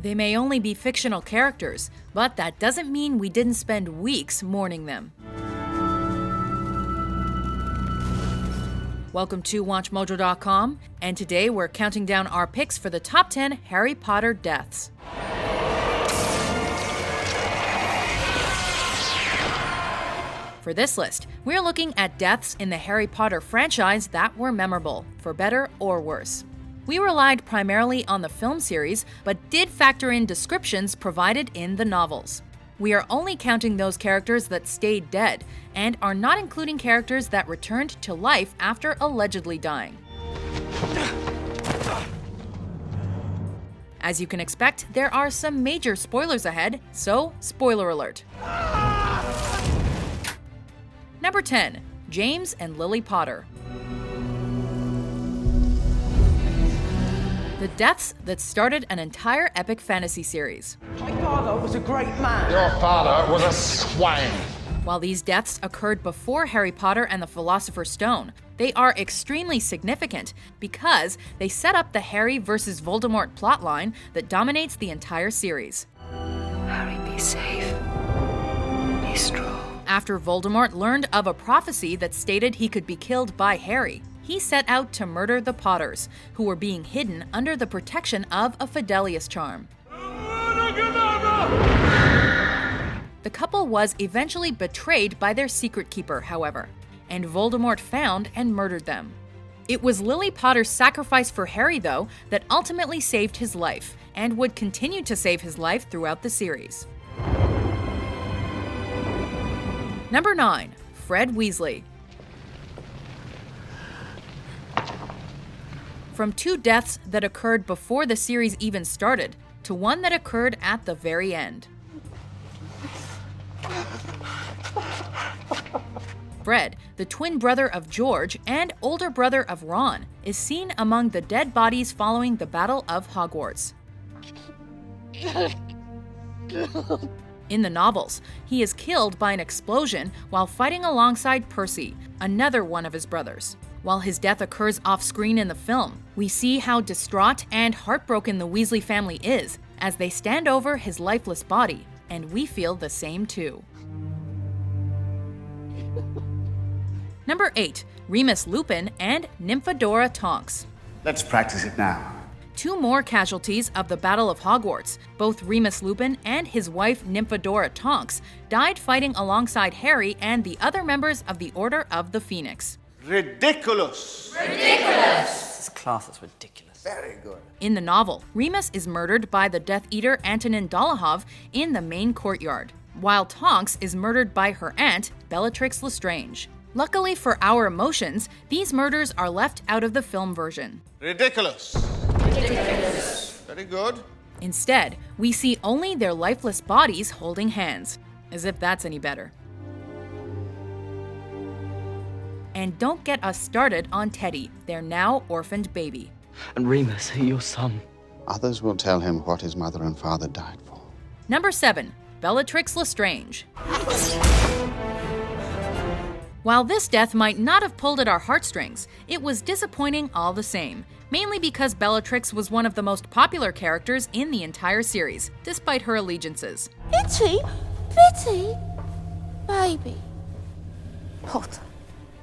They may only be fictional characters, but that doesn't mean we didn't spend weeks mourning them. Welcome to WatchMojo.com, and today we're counting down our picks for the top 10 Harry Potter deaths. For this list, we're looking at deaths in the Harry Potter franchise that were memorable, for better or worse. We relied primarily on the film series, but did factor in descriptions provided in the novels. We are only counting those characters that stayed dead, and are not including characters that returned to life after allegedly dying. As you can expect, there are some major spoilers ahead, so spoiler alert. Number 10. James and Lily Potter. The deaths that started an entire epic fantasy series. My father was a great man. Your father was a swine. While these deaths occurred before Harry Potter and the Philosopher's Stone, they are extremely significant because they set up the Harry versus Voldemort plotline that dominates the entire series. Harry, be safe. Be strong. After Voldemort learned of a prophecy that stated he could be killed by Harry, he set out to murder the Potters, who were being hidden under the protection of a Fidelius charm. The couple was eventually betrayed by their secret keeper, however, and Voldemort found and murdered them. It was Lily Potter's sacrifice for Harry, though, that ultimately saved his life, and would continue to save his life throughout the series. Number 9. Fred Weasley. From two deaths that occurred before the series even started, to one that occurred at the very end. Fred, the twin brother of George and older brother of Ron, is seen among the dead bodies following the Battle of Hogwarts. In the novels, he is killed by an explosion while fighting alongside Percy, another one of his brothers. While his death occurs off-screen in the film, we see how distraught and heartbroken the Weasley family is as they stand over his lifeless body, and we feel the same too. Number 8. Remus Lupin and Nymphadora Tonks. Let's practice it now. Two more casualties of the Battle of Hogwarts. Both Remus Lupin and his wife Nymphadora Tonks died fighting alongside Harry and the other members of the Order of the Phoenix. Ridiculous! This class is ridiculous. Very good. In the novel, Remus is murdered by the Death Eater Antonin Dolohov in the main courtyard, while Tonks is murdered by her aunt, Bellatrix Lestrange. Luckily for our emotions, these murders are left out of the film version. Ridiculous. Very good. Instead, we see only their lifeless bodies holding hands, as if that's any better. And don't get us started on Teddy, their now orphaned baby. And Remus, your son. Others will tell him what his mother and father died for. Number 7. Bellatrix Lestrange. While this death might not have pulled at our heartstrings, it was disappointing all the same, mainly because Bellatrix was one of the most popular characters in the entire series, despite her allegiances. Itty bitty baby Potter.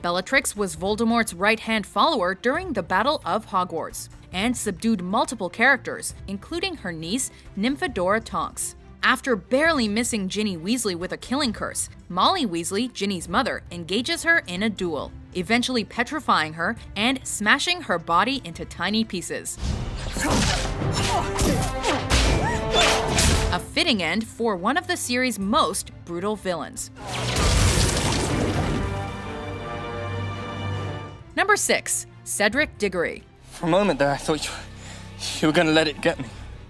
Bellatrix was Voldemort's right-hand follower during the Battle of Hogwarts, and subdued multiple characters, including her niece, Nymphadora Tonks. After barely missing Ginny Weasley with a killing curse, Molly Weasley, Ginny's mother, engages her in a duel, eventually petrifying her and smashing her body into tiny pieces. A fitting end for one of the series' most brutal villains. Number 6. Cedric Diggory. For a moment there, I thought you were going to let it get me.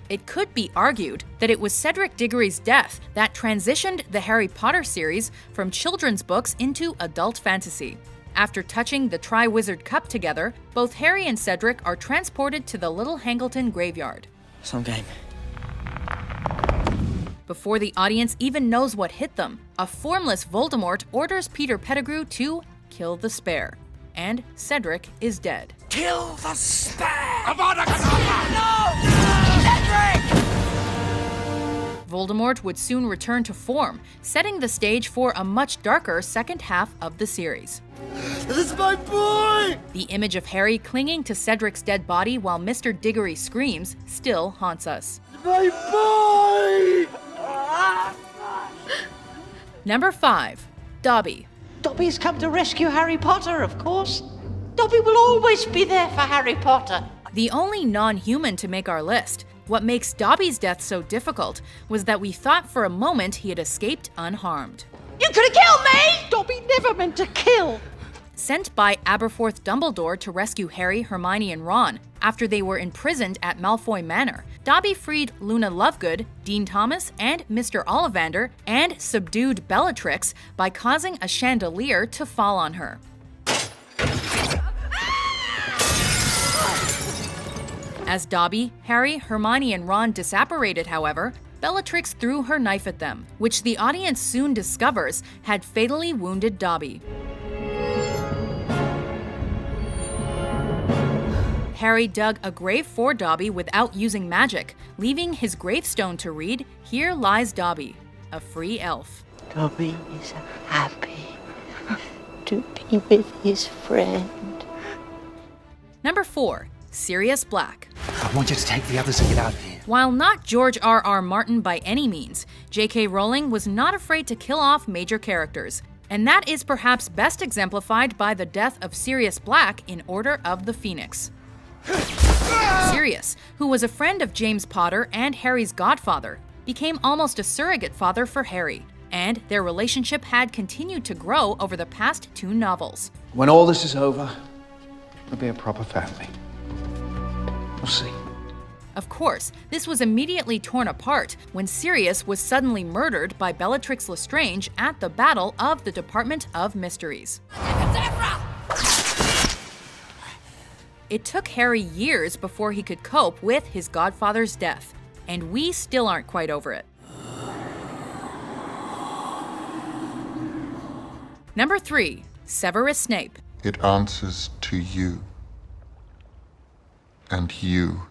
It could be argued that it was Cedric Diggory's death that transitioned the Harry Potter series from children's books into adult fantasy. After touching the Triwizard Cup together, both Harry and Cedric are transported to the Little Hangleton graveyard. Some game. Before the audience even knows what hit them, a formless Voldemort orders Peter Pettigrew to kill the spare. And Cedric is dead. Kill! Kill the spare! Avada Kedavra! No! Cedric! Voldemort would soon return to form, setting the stage for a much darker second half of the series. This is my boy! The image of Harry clinging to Cedric's dead body while Mr. Diggory screams still haunts us. My boy! Number 5. Dobby. Dobby's come to rescue Harry Potter, of course. Dobby will always be there for Harry Potter. The only non-human to make our list. What makes Dobby's death so difficult was that we thought for a moment he had escaped unharmed. You could have killed me! Dobby never meant to kill. Sent by Aberforth Dumbledore to rescue Harry, Hermione, and Ron after they were imprisoned at Malfoy Manor, Dobby freed Luna Lovegood, Dean Thomas, and Mr. Ollivander, and subdued Bellatrix by causing a chandelier to fall on her. As Dobby, Harry, Hermione, and Ron disapparated, however, Bellatrix threw her knife at them, which the audience soon discovers had fatally wounded Dobby. Harry dug a grave for Dobby without using magic, leaving his gravestone to read, "Here lies Dobby, a free elf." Dobby is happy to be with his friend. Number 4. Sirius Black. I want you to take the others and get out of here. While not George R.R. Martin by any means, J.K. Rowling was not afraid to kill off major characters, and that is perhaps best exemplified by the death of Sirius Black in Order of the Phoenix. Sirius, who was a friend of James Potter and Harry's godfather, became almost a surrogate father for Harry, and their relationship had continued to grow over the past 2 novels. When all this is over, we'll be a proper family. We'll see. Of course, this was immediately torn apart when Sirius was suddenly murdered by Bellatrix Lestrange at the Battle of the Department of Mysteries. It took Harry years before he could cope with his godfather's death, and we still aren't quite over it. Number 3. Severus Snape. It answers to you. And you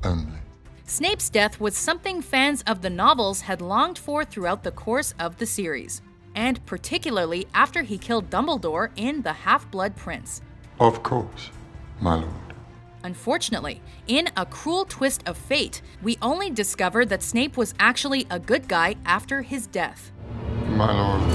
only. Snape's death was something fans of the novels had longed for throughout the course of the series, and particularly after he killed Dumbledore in The Half-Blood Prince. Of course, my lord. Unfortunately, in a cruel twist of fate, we only discovered that Snape was actually a good guy after his death. My lord.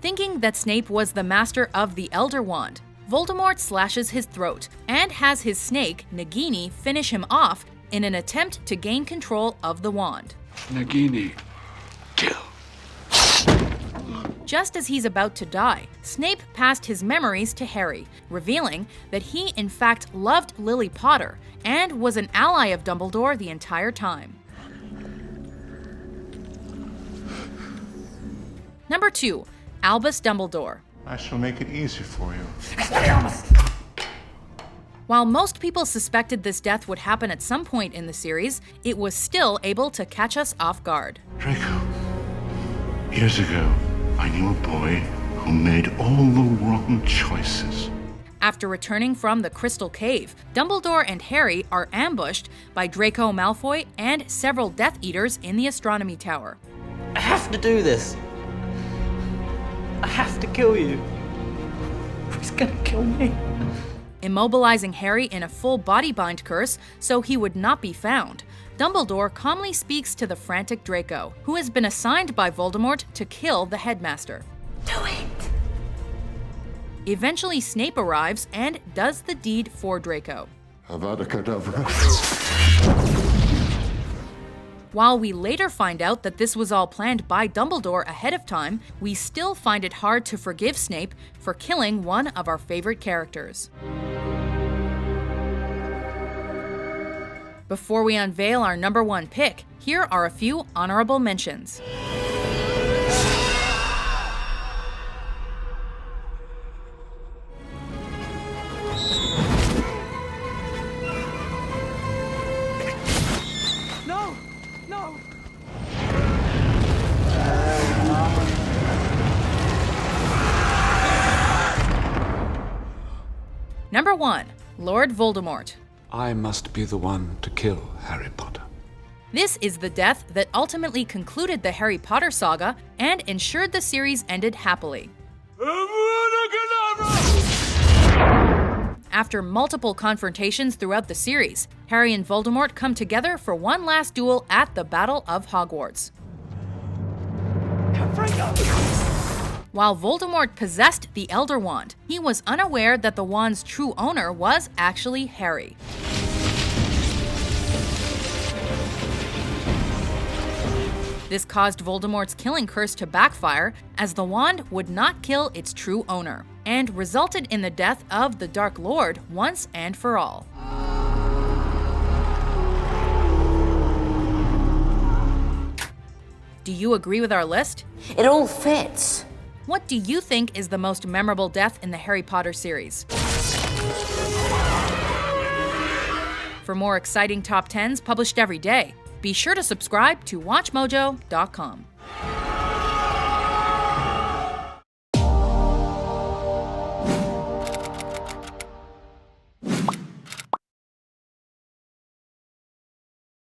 Thinking that Snape was the master of the Elder Wand, Voldemort slashes his throat and has his snake, Nagini, finish him off in an attempt to gain control of the wand. Nagini, kill. Just as he's about to die, Snape passed his memories to Harry, revealing that he in fact loved Lily Potter and was an ally of Dumbledore the entire time. Number 2. Albus Dumbledore. I shall make it easy for you. While most people suspected this death would happen at some point in the series, it was still able to catch us off guard. Draco, years ago, I knew a boy who made all the wrong choices. After returning from the Crystal Cave, Dumbledore and Harry are ambushed by Draco Malfoy and several Death Eaters in the Astronomy Tower. I have to do this. I have to kill you. He's gonna kill me. Immobilizing Harry in a full body bind curse so he would not be found, Dumbledore calmly speaks to the frantic Draco, who has been assigned by Voldemort to kill the headmaster. Do it! Eventually, Snape arrives and does the deed for Draco. Avada Kedavra. While we later find out that this was all planned by Dumbledore ahead of time, we still find it hard to forgive Snape for killing one of our favorite characters. Before we unveil our number 1 pick, here are a few honorable mentions. Number 1. Lord Voldemort. I must be the one to kill Harry Potter. This is the death that ultimately concluded the Harry Potter saga and ensured the series ended happily. After multiple confrontations throughout the series, Harry and Voldemort come together for one last duel at the Battle of Hogwarts. While Voldemort possessed the Elder Wand, he was unaware that the wand's true owner was actually Harry. This caused Voldemort's killing curse to backfire, as the wand would not kill its true owner, and resulted in the death of the Dark Lord once and for all. Do you agree with our list? It all fits. What do you think is the most memorable death in the Harry Potter series? For more exciting top 10s published every day, be sure to subscribe to WatchMojo.com.